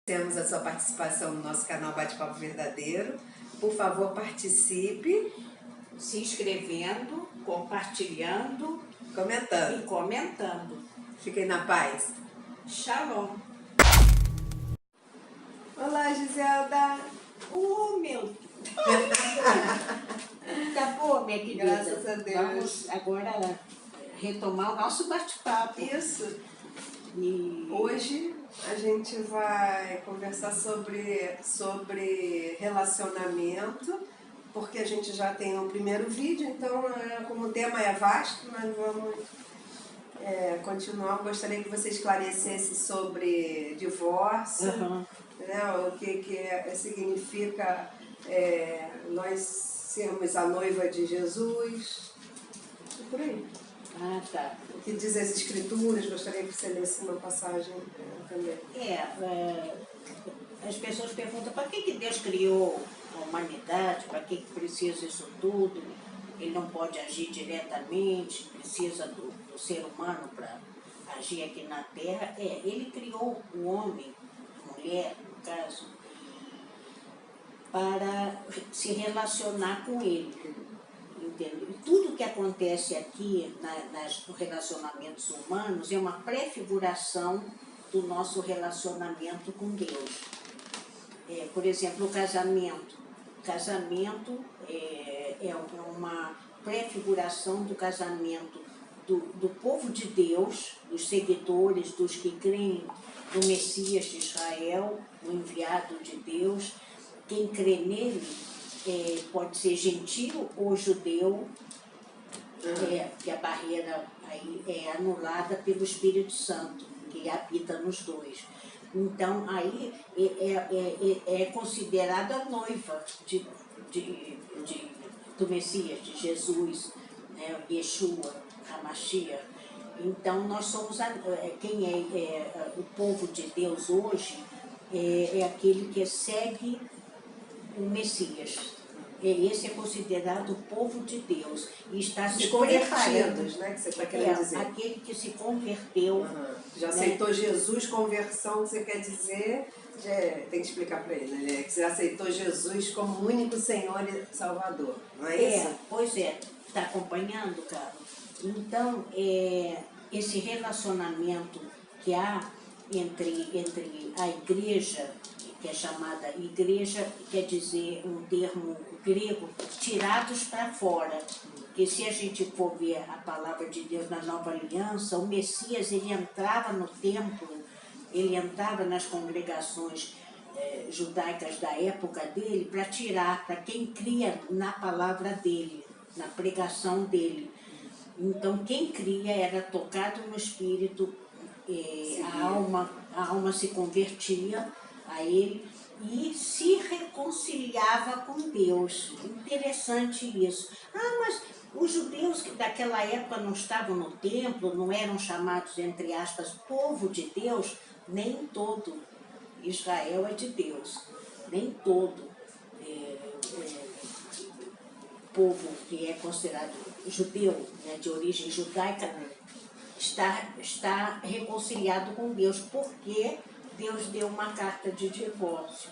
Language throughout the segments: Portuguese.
Temos a sua participação no nosso canal Bate-Papo Verdadeiro. Por favor, participe. Se inscrevendo, compartilhando Comentando. e comentando. Fiquem na paz. Shalom. Olá, Giselda. Meu Tá boa, minha querida? Graças a Deus. Vamos agora retomar o nosso bate-papo. Isso. E hoje a gente vai conversar sobre relacionamento, porque a gente já tem um primeiro vídeo, então como o tema é vasto, nós vamos continuar. Eu gostaria que você esclarecesse sobre divórcio, né, o que significa nós sermos a noiva de Jesus, e por aí. Ah, tá. O que diz as escrituras, gostaria que você lesse uma passagem também. As pessoas perguntam para que Deus criou a humanidade, para que precisa isso tudo, ele não pode agir diretamente, precisa do ser humano para agir aqui na Terra. Ele criou o homem, a mulher, no caso, para se relacionar com ele. Entendeu? E tudo que acontece aqui nos relacionamentos humanos é uma prefiguração do nosso relacionamento com Deus. Por exemplo, o casamento. O casamento é uma prefiguração do casamento do povo de Deus, dos seguidores, dos que creem no Messias de Israel, o enviado de Deus. Quem crê nele pode ser gentil ou judeu, que a barreira aí é anulada pelo Espírito Santo, que habita nos dois. Então, aí é considerada a noiva do Messias, de Jesus, né, Yeshua, Hamashiach. Então, nós somos quem é o povo de Deus hoje, é aquele que segue o Messias. Esse é considerado o povo de Deus e está se preparando, né, que você está querendo dizer. Aquele que se converteu. Já aceitou Jesus, conversão, você quer dizer, tem que explicar para ele, né? Que você aceitou Jesus como único Senhor e Salvador, não é isso? Pois está acompanhando, cara? Então, esse relacionamento que há entre a igreja, que é chamada igreja, quer dizer um termo grego, tirados para fora. Porque se a gente for ver a palavra de Deus na Nova Aliança, o Messias ele entrava no templo, ele entrava nas congregações judaicas da época dele para tirar, para quem cria na palavra dele, na pregação dele. Então quem cria era tocado no Espírito, a alma se convertia a ele e se reconciliava com Deus. Interessante isso. Mas os judeus que daquela época não estavam no templo, não eram chamados, entre aspas, povo de Deus, nem todo Israel é de Deus, nem todo povo que é considerado judeu, né, de origem judaica, está reconciliado com Deus, porque Deus deu uma carta de divórcio.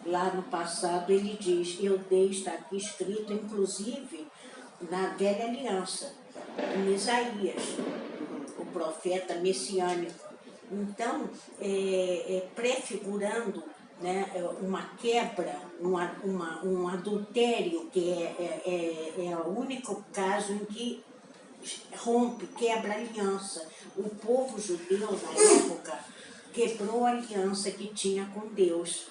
Lá no passado ele diz, está aqui escrito, inclusive, na Velha Aliança, em Isaías, o profeta messiânico. Então, prefigurando, né, uma quebra, um adultério, que é o único caso em que quebra a aliança. O povo judeu, na época, quebrou a aliança que tinha com Deus.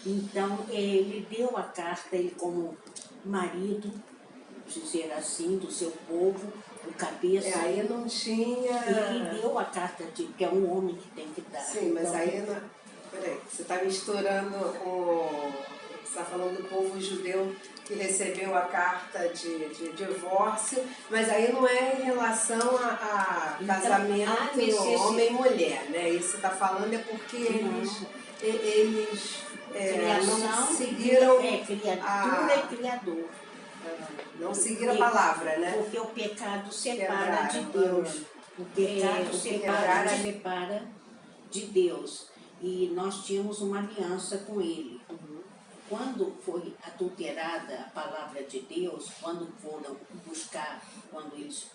Então, ele deu a carta, ele como marido, dizer assim, do seu povo, o cabeça. Aí não tinha... Ele deu a carta, que é um homem que tem que dar. Sim, mas então, aí... Peraí, você está misturando Você está falando do povo judeu que recebeu a carta de divórcio, mas aí não é em relação a casamento homem e mulher, né? Isso que você está falando é porque eles não seguiram criatura e criador. Não seguiram a palavra, né? Porque o pecado separa de Deus. O pecado separa de Deus. e nós tínhamos uma aliança com ele. Quando foi adulterada a palavra de Deus, quando foram buscar, quando eles,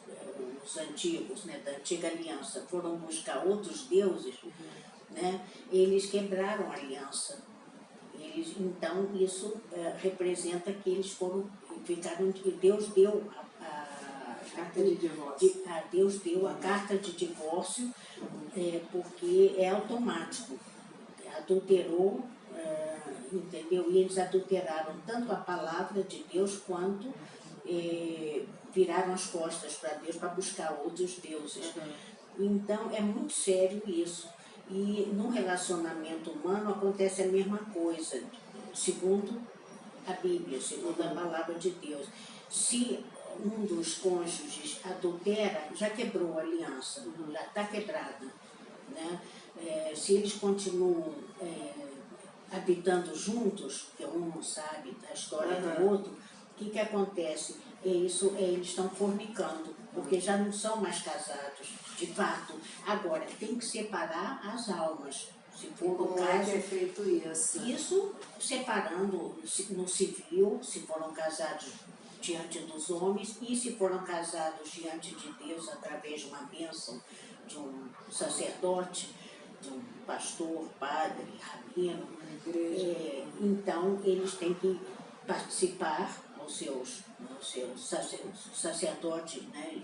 os antigos, né, da antiga aliança, foram buscar outros deuses, né, eles quebraram a aliança. Então, isso representa que eles ficaram, Deus deu carta de divórcio. Deus deu a carta de divórcio, porque é automático. Adulterou, entendeu? E eles adulteraram tanto a palavra de Deus quanto viraram as costas para Deus para buscar outros deuses. Então, é muito sério isso. E no relacionamento humano acontece a mesma coisa, segundo a Bíblia, segundo a palavra de Deus. Se um dos cônjuges adultera, já quebrou a aliança, já está quebrada, né? Se eles continuam habitando juntos, que um não sabe da história do outro, o que acontece? Eles estão fornicando, porque já não são mais casados, de fato. Agora, tem que separar as almas. Se for o caso, é feito isso? Isso separando no civil, se foram casados diante dos homens, e se foram casados diante de Deus através de uma bênção de um sacerdote, de um pastor, padre, rabino. Então, eles têm que participar, os seus sacerdotes, né,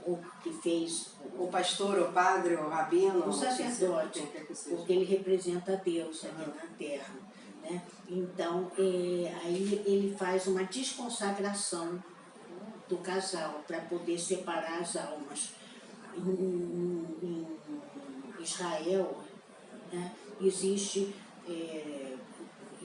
o que fez o pastor, o padre, o rabino, o sacerdote, porque ele representa Deus aqui na terra, né? Então, aí ele faz uma desconsagração do casal para poder separar as almas. Em Israel, né, existe,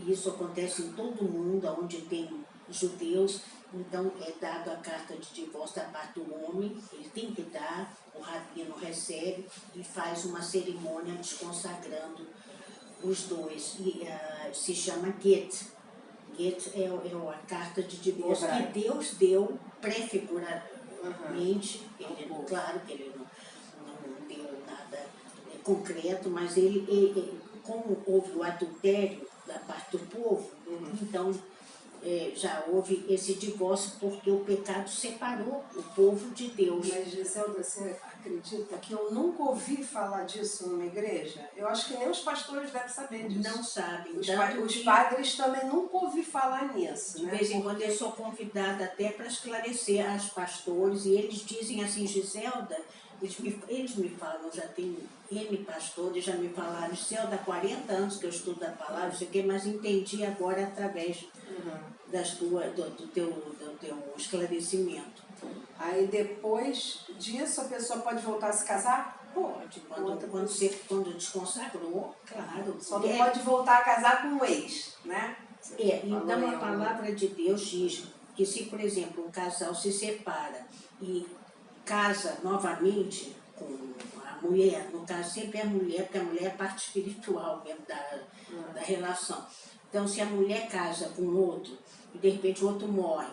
isso acontece em todo o mundo, onde tem judeus. Então, é dado a carta de divórcio da parte do homem, ele tem que dar, o rabino recebe e faz uma cerimônia desconsagrando os dois. E se chama get. Get é a carta de divórcio que Deus deu prefiguradamente. Claro que ele não deu nada concreto, mas como houve o adultério da parte do povo, então já houve esse divórcio porque o pecado separou o povo de Deus. Mas, Giselda, você acredita que eu nunca ouvi falar disso numa igreja? Eu acho que nem os pastores devem saber disso. Não sabem. Os padres também nunca ouvi falar nisso, né? De vez em quando eu sou convidada até para esclarecer aos pastores, e eles dizem assim, Giselda, eles me falam, já tem N pastores, já me falaram, Giselda, há 40 anos que eu estudo a palavra, não sei o quê, mas entendi agora através do teu esclarecimento. Aí depois disso a pessoa pode voltar a se casar? Pode, quando desconsagrou, claro. Só não pode voltar a casar com um ex, né? Então a palavra de Deus diz que se, por exemplo, um casal se separa e casa novamente com a mulher, no caso sempre é a mulher, porque a mulher é a parte espiritual mesmo da relação. Então, se a mulher casa com outro e de repente o outro morre,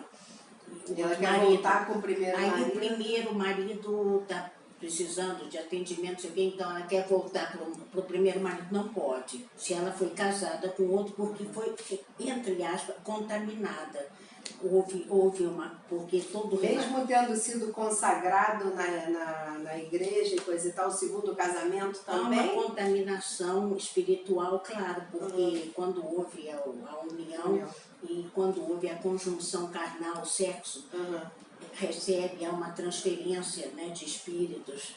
e ela quer voltar com o primeiro marido. Aí o primeiro marido está precisando de atendimento, então ela quer voltar para o primeiro marido, não pode. Se ela foi casada com outro, porque foi, entre aspas, contaminada. Houve uma, porque todo... Mesmo tendo sido consagrado na igreja e coisa e tal, o segundo casamento também? Há uma contaminação espiritual, claro, porque quando houve a união e quando houve a conjunção carnal, o sexo, há uma transferência, né, de espíritos,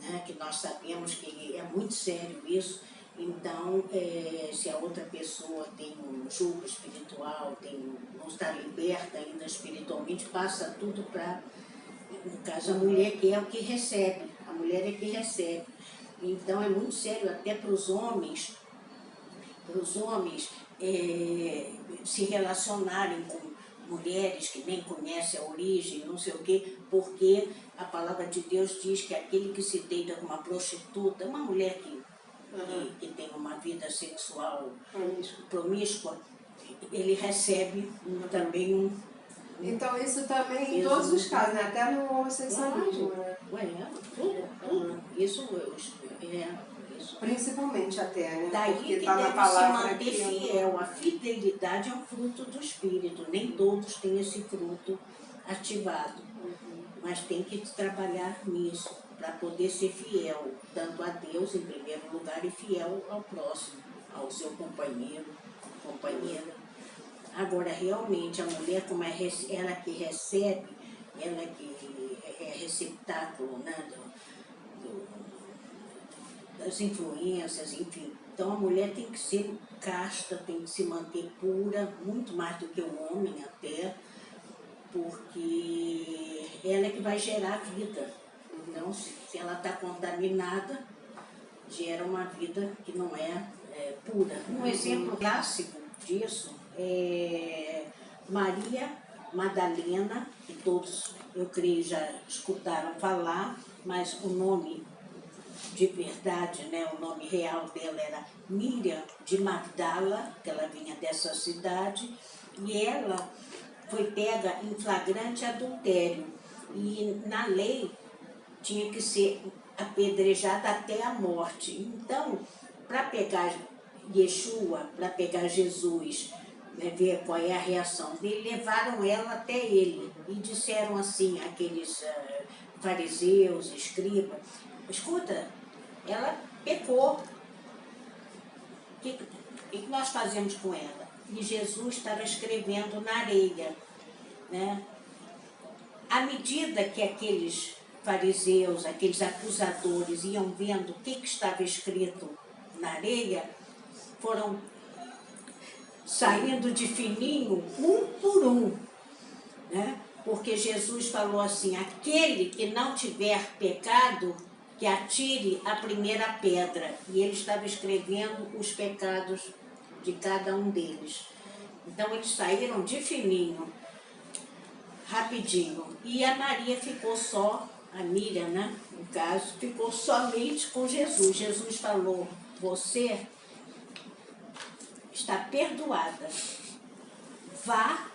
né, que nós sabemos que é muito sério isso. Então, se a outra pessoa tem um julgo espiritual, não está liberta ainda espiritualmente, passa tudo para, no caso, a mulher, que é o que recebe, a mulher é que recebe. Então, é muito sério até para os homens se relacionarem com mulheres que nem conhecem a origem, não sei o quê, porque a palavra de Deus diz que aquele que se deita com uma prostituta, uma mulher que tem uma vida sexual promíscua, ele recebe também Então isso também em todos os casos, né? Até no homossexualismo, né? Tudo. Isso isso. Principalmente até, né? Daí Porque que tá na deve se palavra manter que fiel. A fidelidade é um fruto do Espírito. Nem todos têm esse fruto ativado. Mas tem que trabalhar nisso para poder ser fiel, tanto a Deus em primeiro lugar e fiel ao próximo, ao seu companheiro, companheira. Agora, realmente, a mulher, como é ela que recebe, ela que é receptáculo, né, das influências, enfim. Então, a mulher tem que ser casta, tem que se manter pura, muito mais do que o homem até, porque ela é que vai gerar vida. Então, se ela está contaminada, gera uma vida que não é pura. Um exemplo clássico disso é Maria Madalena, que todos, eu creio, já escutaram falar, mas o nome de verdade, né, o nome real dela era Miriam de Magdala, que ela vinha dessa cidade, e ela foi pega em flagrante adultério. E na lei tinha que ser apedrejada até a morte. Então, para pegar Yeshua, para pegar Jesus, né, ver qual é a reação dele, levaram ela até ele e disseram assim, aqueles fariseus, escribas, escuta, ela pecou, o que nós fazemos com ela? E Jesus estava escrevendo na areia, né? À medida que aqueles fariseus, aqueles acusadores iam vendo o que estava escrito na areia, foram saindo de fininho, um por um, né? Porque Jesus falou assim, aquele que não tiver pecado, que atire a primeira pedra. E ele estava escrevendo os pecados de cada um deles. Então eles saíram de fininho, rapidinho. E a Maria ficou só, a Miriam, né, no caso, ficou somente com Jesus. Jesus falou, você está perdoada. Vá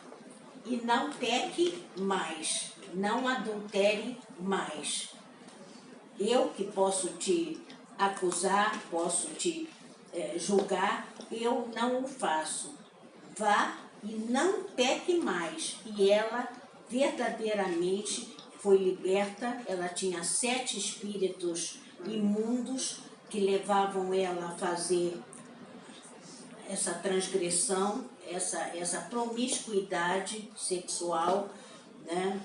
e não peque mais, não adultere mais. Eu que posso te acusar, posso te julgar, eu não o faço. Vá e não peque mais. E ela verdadeiramente foi liberta. Ela tinha 7 espíritos imundos que levavam ela a fazer essa transgressão, essa promiscuidade sexual, né?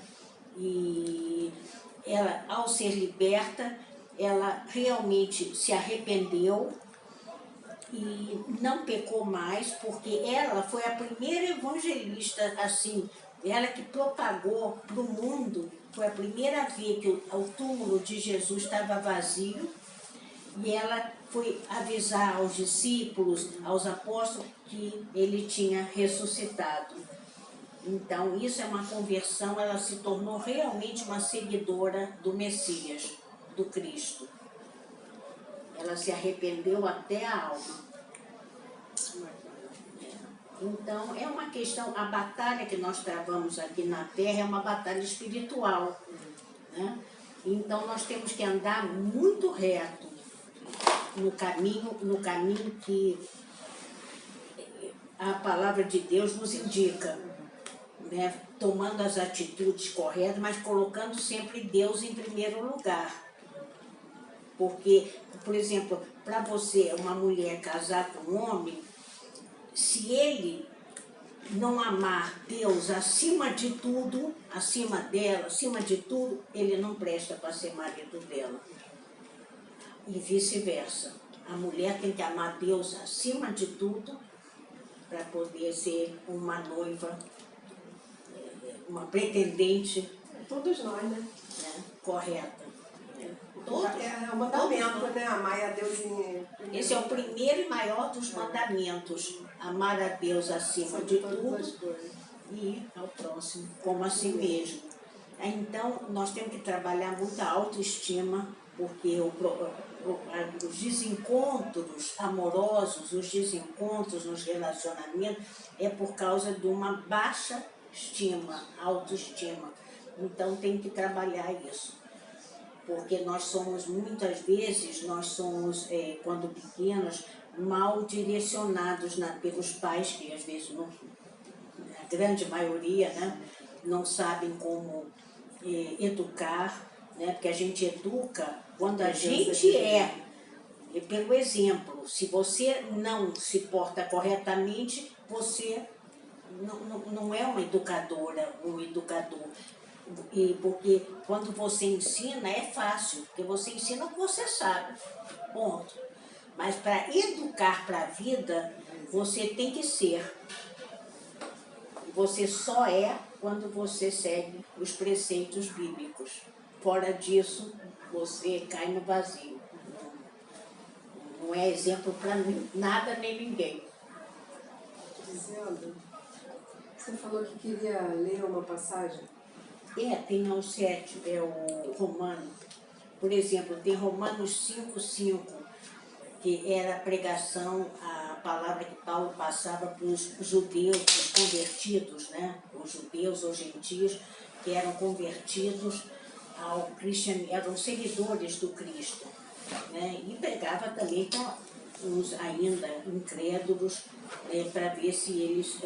E ela, ao ser liberta, ela realmente se arrependeu e não pecou mais, porque ela foi a primeira evangelista, assim, ela que propagou para o mundo, foi a primeira vez que o túmulo de Jesus estava vazio, e ela foi avisar aos discípulos, aos apóstolos, que ele tinha ressuscitado. Então, isso é uma conversão, ela se tornou realmente uma seguidora do Messias, do Cristo. Ela se arrependeu até a alma. Então, é uma questão, a batalha que nós travamos aqui na Terra é uma batalha espiritual, né? Então, nós temos que andar muito reto no caminho que a palavra de Deus nos indica, né? Tomando as atitudes corretas, mas colocando sempre Deus em primeiro lugar. Porque, por exemplo, para você, uma mulher casar com um homem, se ele não amar Deus acima de tudo, acima dela, acima de tudo, ele não presta para ser marido dela. E vice-versa. A mulher tem que amar Deus acima de tudo para poder ser uma noiva, uma pretendente. Todos nós, né? Correta. É o mandamento, né? Amar a Deus em... Esse é o primeiro e maior dos mandamentos. Amar a Deus acima de tudo e ao próximo, como a si mesmo. Então, nós temos que trabalhar muita autoestima, porque os desencontros amorosos, os desencontros nos relacionamentos, é por causa de uma baixa estima, autoestima. Então, tem que trabalhar isso. porque nós somos, muitas vezes, quando pequenos, mal direcionados pelos pais, que às vezes, não, a grande maioria, né, não sabem como educar, né, porque a gente educa quando a gente pelo exemplo. Se você não se porta corretamente, você não é uma educadora, um educador. Porque quando você ensina é fácil, porque você ensina o que você sabe, ponto. Mas para educar para a vida, você tem que ser. Você só é quando você segue os preceitos bíblicos. Fora disso, você cai no vazio. Não é exemplo para nada nem ninguém. Dizendo, você falou que queria ler uma passagem. Tem no 7, o Romano. Por exemplo, tem Romanos 5:5, que era a pregação, a palavra que Paulo passava para os judeus, os convertidos, né? Os judeus ou gentios que eram convertidos ao cristianismo, eram seguidores do Cristo, né? E pregava também para os ainda incrédulos, para ver se eles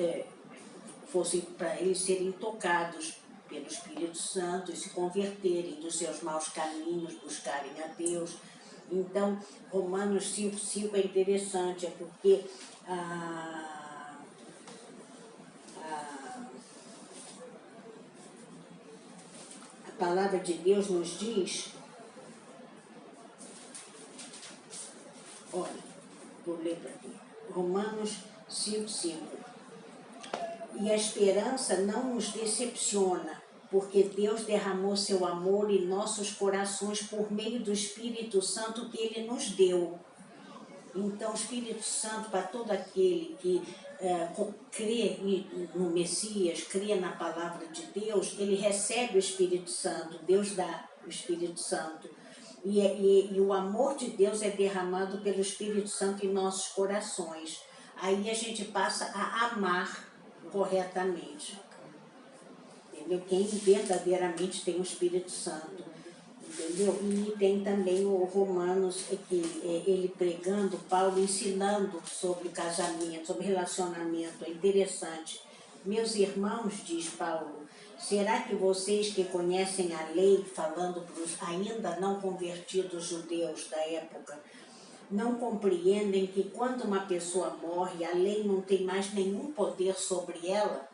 fossem, para eles serem tocados pelo Espírito Santo e se converterem dos seus maus caminhos, buscarem a Deus. Então, Romanos 5:5 é interessante, porque a palavra de Deus nos diz, olha, vou ler para aqui, Romanos 5:5. E a esperança não nos decepciona, porque Deus derramou seu amor em nossos corações por meio do Espírito Santo que Ele nos deu. Então, o Espírito Santo, para todo aquele que crê no Messias, crê na palavra de Deus, ele recebe o Espírito Santo, Deus dá o Espírito Santo. E o amor de Deus é derramado pelo Espírito Santo em nossos corações. Aí a gente passa a amar corretamente. Entendeu? Quem verdadeiramente tem o Espírito Santo. Entendeu? E tem também o Romanos, ele pregando, Paulo ensinando sobre casamento, sobre relacionamento. É interessante. Meus irmãos, diz Paulo, será que vocês que conhecem a lei, falando para os ainda não convertidos judeus da época, não compreendem que quando uma pessoa morre, a lei não tem mais nenhum poder sobre ela?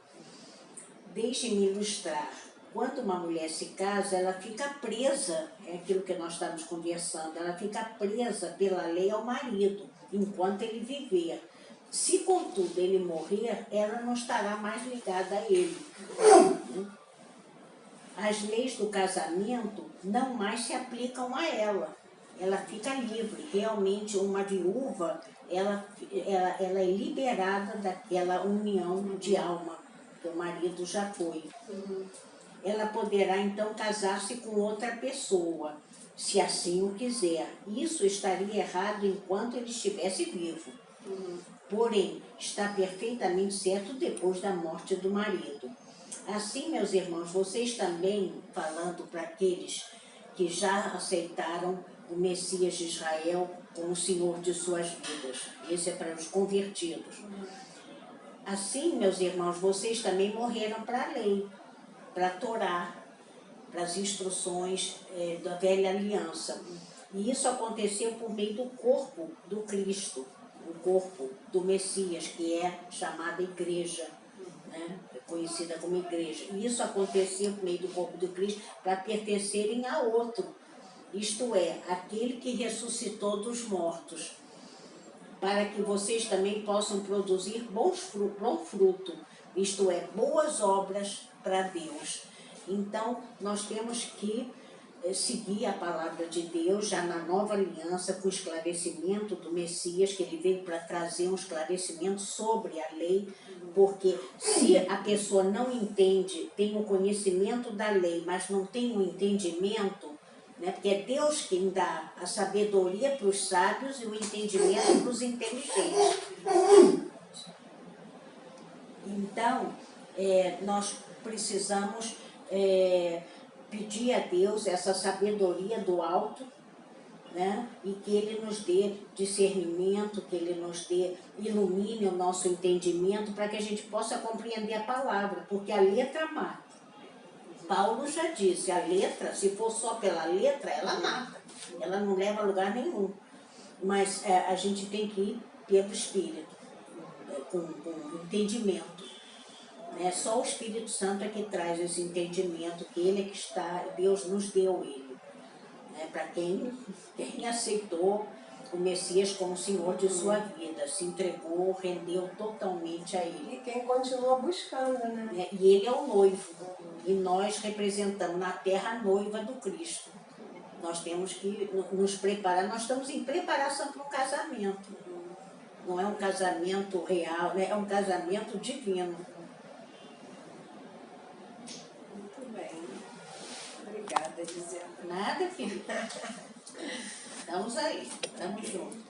Deixem-me ilustrar. Quando uma mulher se casa, ela fica presa, é aquilo que nós estamos conversando, ela fica presa pela lei ao marido, enquanto ele viver. Se, contudo, ele morrer, ela não estará mais ligada a ele. As leis do casamento não mais se aplicam a ela. Ela fica livre. Realmente, uma viúva, ela é liberada daquela união de alma que o marido já foi. Ela poderá, então, casar-se com outra pessoa, se assim o quiser. Isso estaria errado enquanto ele estivesse vivo. Porém, está perfeitamente certo depois da morte do marido. Assim, meus irmãos, vocês também, falando para aqueles que já aceitaram o Messias de Israel como o Senhor de suas vidas. Esse é para os convertidos. Assim, meus irmãos, vocês também morreram para a lei, para a Torá, para as instruções da velha aliança. E isso aconteceu por meio do corpo do Cristo, o corpo do Messias, que é chamada igreja, né? É conhecida como igreja. E isso aconteceu por meio do corpo do Cristo para pertencerem a outro, isto é, aquele que ressuscitou dos mortos, para que vocês também possam produzir bom fruto, isto é, boas obras para Deus. Então, nós temos que seguir a palavra de Deus já na nova aliança, com o esclarecimento do Messias, que ele veio para trazer um esclarecimento sobre a lei, porque se a pessoa não entende, tem o conhecimento da lei, mas não tem o entendimento, né, porque é Deus quem dá a sabedoria para os sábios e o entendimento para os inteligentes. Então, nós precisamos pedir a Deus essa sabedoria do alto, né? E que Ele nos dê discernimento, que Ele nos dê, ilumine o nosso entendimento para que a gente possa compreender a palavra, porque a letra mata. Paulo já disse, a letra, se for só pela letra, ela mata, ela não leva a lugar nenhum. Mas a gente tem que ir pelo Espírito, com entendimento. Né? Só o Espírito Santo é que traz esse entendimento, que Ele é que está, Deus nos deu Ele. Né? Para quem aceitou o Messias como Senhor de sua vida, se entregou, rendeu totalmente a Ele. E quem continua buscando, né? E Ele é o noivo, e nós representamos na terra a noiva do Cristo. Nós temos que nos preparar, nós estamos em preparação para um casamento. Não é um casamento real, né? É um casamento divino. Muito bem. Obrigada, Gisela. Nada, filho. Estamos aí, estamos juntos.